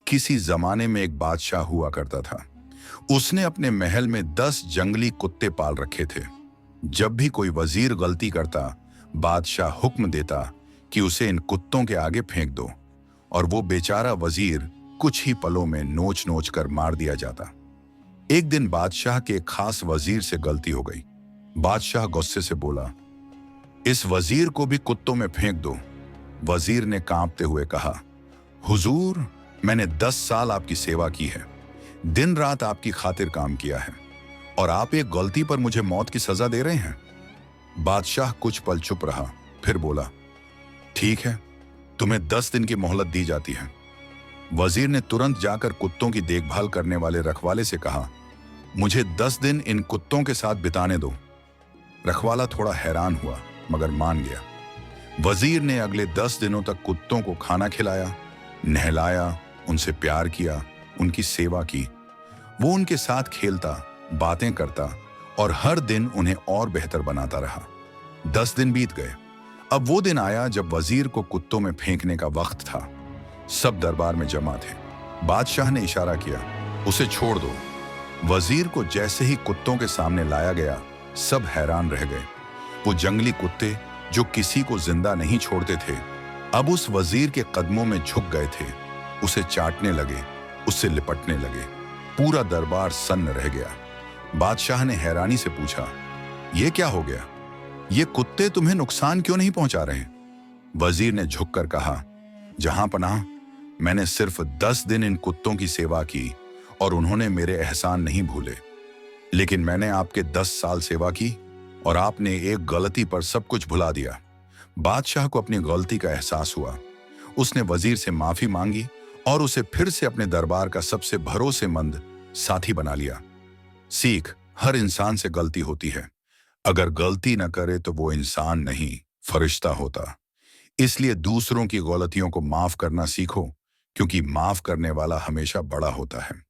किसी जमाने में एक बादशाह हुआ करता था। उसने अपने महल में 10 जंगली कुत्ते पाल रखे थे। जब भी कोई वजीर गलती करता, बादशाह हुक्म देता कि उसे इन कुत्तों के आगे फेंक दो, और वो बेचारा वजीर कुछ ही पलों में नोच नोच कर मार दिया जाता। एक दिन बादशाह के एक खास वजीर से गलती हो गई। बादशाह गुस्से से बोला, इस वजीर को भी कुत्तों में फेंक दो। वजीर ने कांपते हुए कहा, हुजूर, मैंने 10 साल आपकी सेवा की है, दिन रात आपकी खातिर काम किया है, और आप एक गलती पर मुझे मौत की सजा दे रहे हैं। बादशाह कुछ पल चुप रहा, फिर बोला, ठीक है, तुम्हें 10 दिन की मोहलत दी जाती है। वजीर ने तुरंत जाकर कुत्तों की देखभाल करने वाले रखवाले से कहा, मुझे 10 दिन इन कुत्तों के साथ बिताने दो। रखवाला थोड़ा हैरान हुआ, मगर मान गया। वजीर ने अगले 10 दिनों तक कुत्तों को खाना खिलाया, नहलाया, उनसे प्यार किया, उनकी सेवा की। वो उनके साथ खेलता, बातें करता और हर दिन उन्हें और बेहतर बनाता रहा। 10 दिन बीत गए। अब वो दिन आया जब वजीर को कुत्तों में फेंकने का वक्त था। सब दरबार में जमा थे। बादशाह ने इशारा किया, उसे छोड़ दो। वजीर को जैसे ही कुत्तों के सामने लाया गया, सब हैरान रह गए। वो जंगली कुत्ते जो किसी को जिंदा नहीं छोड़ते थे, अब उस वजीर के कदमों में झुक गए थे, उसे चाटने लगे, उससे लिपटने लगे। पूरा दरबार सन्न रह गया। बादशाह ने हैरानी से पूछा, ये क्या हो गया? ये कुत्ते तुम्हें नुकसान क्यों नहीं पहुंचा रहे? वजीर ने झुककर कहा, जहां पनाह, मैंने सिर्फ 10 दिन इन कुत्तों की सेवा की और उन्होंने मेरे एहसान नहीं भूले। लेकिन मैंने आपके 10 साल सेवा की और आपने एक गलती पर सब कुछ भुला दिया। बादशाह को अपनी गलती का एहसास हुआ। उसने वजीर से माफी मांगी और उसे फिर से अपने दरबार का सबसे भरोसेमंद साथी बना लिया। सीख, हर इंसान से गलती होती है। अगर गलती न करे तो वो इंसान नहीं, फरिश्ता होता। इसलिए दूसरों की गलतियों को माफ करना सीखो, क्योंकि माफ करने वाला हमेशा बड़ा होता है।